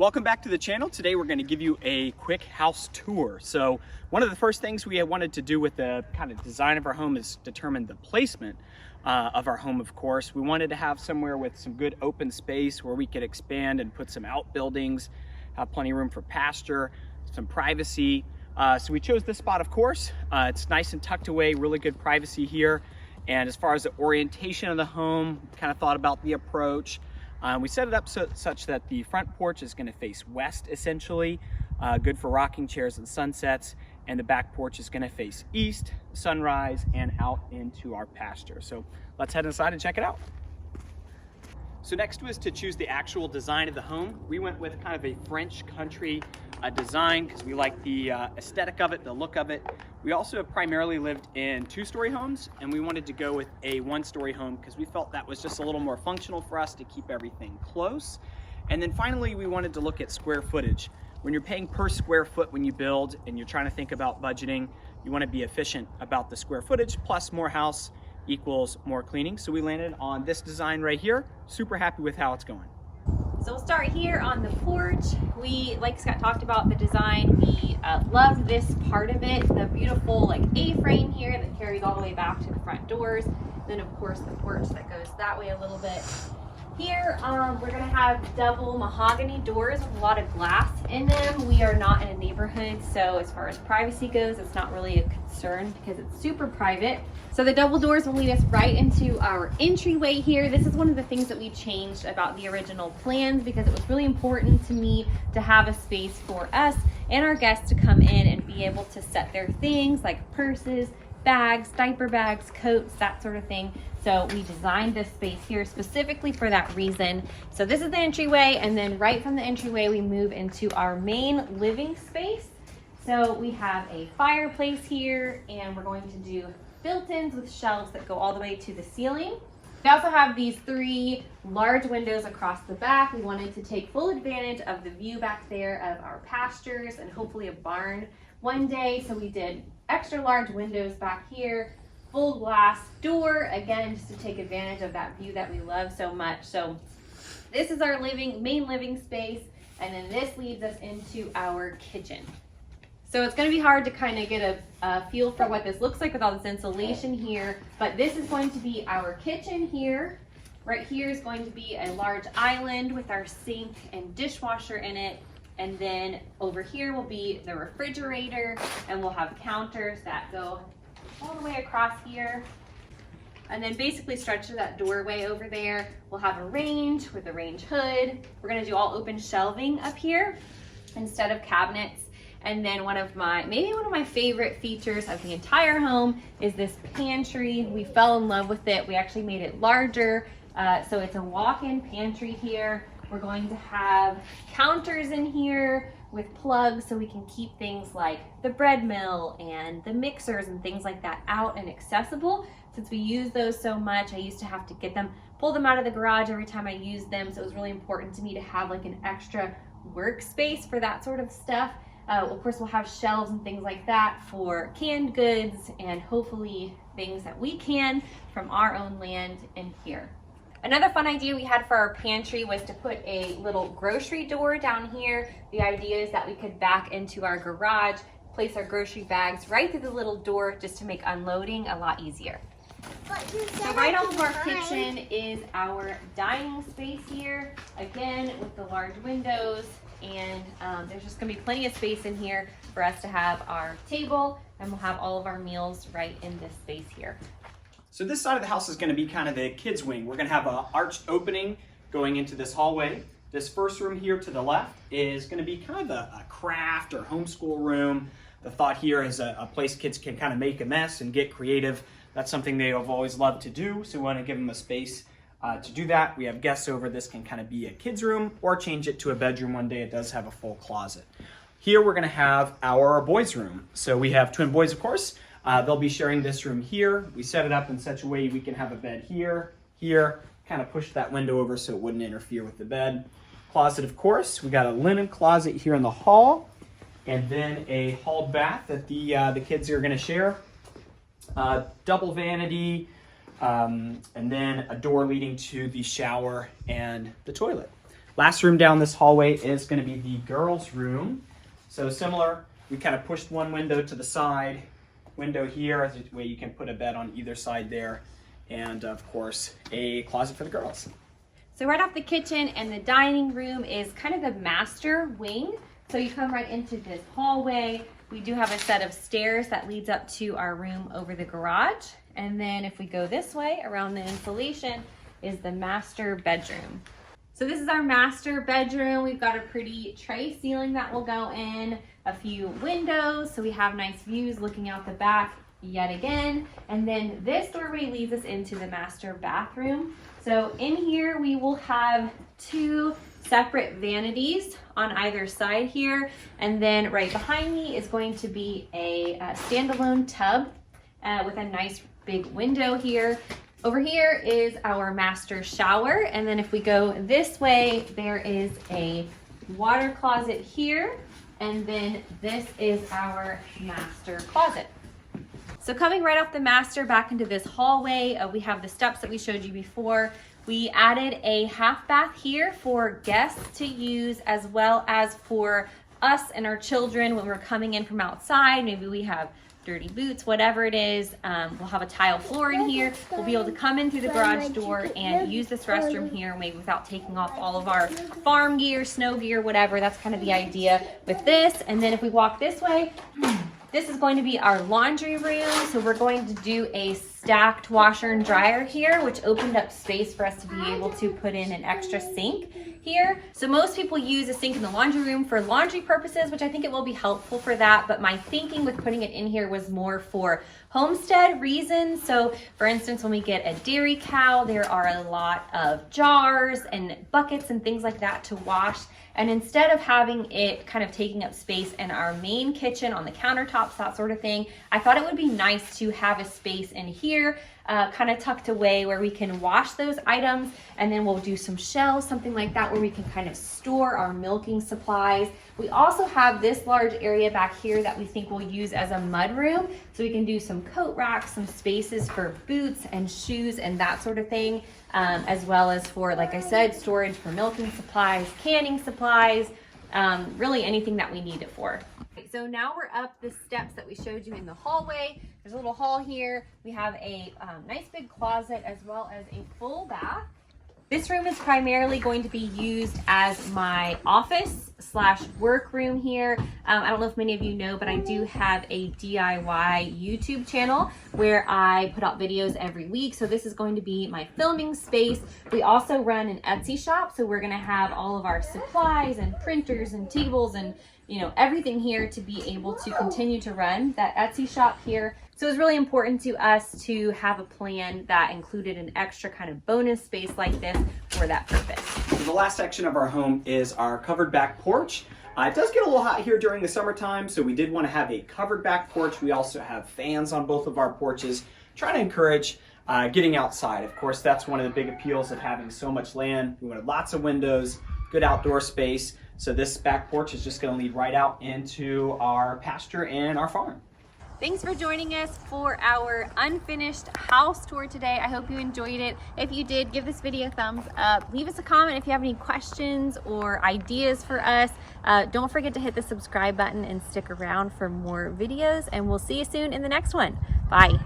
Welcome back to the channel. Today we're going to give you a quick house tour. So one of the first things we wanted to do with the kind of design of our home is determine the placement of our home, of course. We wanted to have somewhere with some good open space where we could expand and put some outbuildings, have plenty of room for pasture, some privacy. So we chose this spot, of course. It's nice and tucked away, really good privacy here. And as far as the orientation of the home, kind of thought about the approach. We set it up such that the front porch is going to face west, essentially, good for rocking chairs and sunsets, and the back porch is going to face east, sunrise, and out into our pasture. So let's head inside and check it out. So next was to choose the actual design of the home. We went with kind of a French country design because we like the aesthetic of it, the look of it. We also have primarily lived in two-story homes, and we wanted to go with a one-story home because we felt that was just a little more functional for us to keep everything close. And then finally, we wanted to look at square footage. When you're paying per square foot when you build and you're trying to think about budgeting, you want to be efficient about the square footage, plus more house equals more cleaning. So we landed on this design right here. Super happy with how it's going. So we'll start here on the porch. We, like Scott talked about the design, we love this part of it, the beautiful like A-frame here that carries all the way back to the front doors. Then of course the porch that goes that way a little bit. Here we're gonna have double mahogany doors with a lot of glass in them. We are not in a neighborhood, so as far as privacy goes, it's not really a concern because it's super private. So the double doors will lead us right into our entryway here. This is one of the things that we changed about the original plans because it was really important to me to have a space for us and our guests to come in and be able to set their things like purses, bags, diaper bags, coats, that sort of thing. So we designed this space here specifically for that reason. So this is the entryway, and then right from the entryway we move into our main living space. So we have a fireplace here, and we're going to do built-ins with shelves that go all the way to the ceiling. We also have these three large windows across the back. We wanted to take full advantage of the view back there of our pastures and hopefully a barn one day. So we did extra large windows back here, full glass door, again, just to take advantage of that view that we love so much. So this is our main living space, and then this leads us into our kitchen. So it's going to be hard to kind of get a feel for what this looks like with all this insulation here, but this is going to be our kitchen here. Right here is going to be a large island with our sink and dishwasher in it. And then over here will be the refrigerator, and we'll have counters that go all the way across here. And then basically stretch to that doorway over there. We'll have a range with a range hood. We're gonna do all open shelving up here instead of cabinets. And then maybe one of my favorite features of the entire home is this pantry. We fell in love with it. We actually made it larger. So it's a walk-in pantry here. We're going to have counters in here with plugs so we can keep things like the bread mill and the mixers and things like that out and accessible. Since we use those so much, I used to have to pull them out of the garage every time I used them. So it was really important to me to have like an extra workspace for that sort of stuff. Of course, we'll have shelves and things like that for canned goods and hopefully things that we can from our own land in here. Another fun idea we had for our pantry was to put a little grocery door down here. The idea is that we could back into our garage, place our grocery bags right through the little door just to make unloading a lot easier. So right off of our kitchen is our dining space here, again with the large windows, and there's just gonna be plenty of space in here for us to have our table, and we'll have all of our meals right in this space here. So this side of the house is going to be kind of the kids' wing. We're going to have an arched opening going into this hallway. This first room here to the left is going to be kind of a craft or homeschool room. The thought here is a place kids can kind of make a mess and get creative. That's something they have always loved to do, so we want to give them a space to do that. We have guests over. This can kind of be a kids' room or change it to a bedroom one day. It does have a full closet. Here we're going to have our boys' room. So we have twin boys, of course. They'll be sharing this room here. We set it up in such a way we can have a bed here, kind of push that window over so it wouldn't interfere with the bed. Closet, of course. We got a linen closet here in the hall, and then a hall bath that the kids are going to share. Double vanity, and then a door leading to the shower and the toilet. Last room down this hallway is going to be the girls' room. So similar, we kind of pushed one window to the side, window here, as a way you can put a bed on either side there, and of course, a closet for the girls. So right off the kitchen and the dining room is kind of the master wing. So you come right into this hallway. We do have a set of stairs that leads up to our room over the garage. And then if we go this way around the insulation is the master bedroom. So this is our master bedroom. We've got a pretty tray ceiling that will go in, a few windows, so we have nice views looking out the back yet again. And then this doorway leads us into the master bathroom. So in here we will have two separate vanities on either side here. And then right behind me is going to be a standalone tub with a nice big window here. Over here is our master shower. And then if we go this way, there is a water closet here. And then this is our master closet. So coming right off the master back into this hallway, we have the steps that we showed you before. We added a half bath here for guests to use, as well as for us and our children when we're coming in from outside. Maybe we have dirty boots, whatever it is. We'll have a tile floor in here. We'll be able to come in through the garage door and use this restroom here, maybe without taking off all of our farm gear, snow gear, whatever. That's kind of the idea with this. And then if we walk this way, this is going to be our laundry room. So we're going to do a stacked washer and dryer here, which opened up space for us to be able to put in an extra sink here. So most people use a sink in the laundry room for laundry purposes, which I think it will be helpful for that. But my thinking with putting it in here was more for homestead reasons. So for instance, when we get a dairy cow, there are a lot of jars and buckets and things like that to wash. And instead of having it kind of taking up space in our main kitchen on the countertops, that sort of thing, I thought it would be nice to have a space in here kind of tucked away where we can wash those items, and then we'll do some shelves, something like that, where we can kind of store our milking supplies. We also have this large area back here that we think we'll use as a mud room, so we can do some coat racks, some spaces for boots and shoes and that sort of thing, as well as for, like I said, storage for milking supplies, canning supplies, really anything that we need it for. So now we're up the steps that we showed you in the hallway. There's a little hall here. We have a nice big closet as well as a full bath. This room is primarily going to be used as my office / work room here. I don't know if many of you know, but I do have a DIY YouTube channel where I put out videos every week. So this is going to be my filming space. We also run an Etsy shop. So we're going to have all of our supplies and printers and tables and everything here to be able to continue to run that Etsy shop here. So it was really important to us to have a plan that included an extra kind of bonus space like this for that purpose. So the last section of our home is our covered back porch. It does get a little hot here during the summertime, so we did want to have a covered back porch. We also have fans on both of our porches, trying to encourage getting outside. Of course, that's one of the big appeals of having so much land. We wanted lots of windows, good outdoor space. So this back porch is just going to lead right out into our pasture and our farm. Thanks for joining us for our unfinished house tour today. I hope you enjoyed it. If you did, give this video a thumbs up. Leave us a comment if you have any questions or ideas for us. Don't forget to hit the subscribe button and stick around for more videos, and we'll see you soon in the next one. Bye.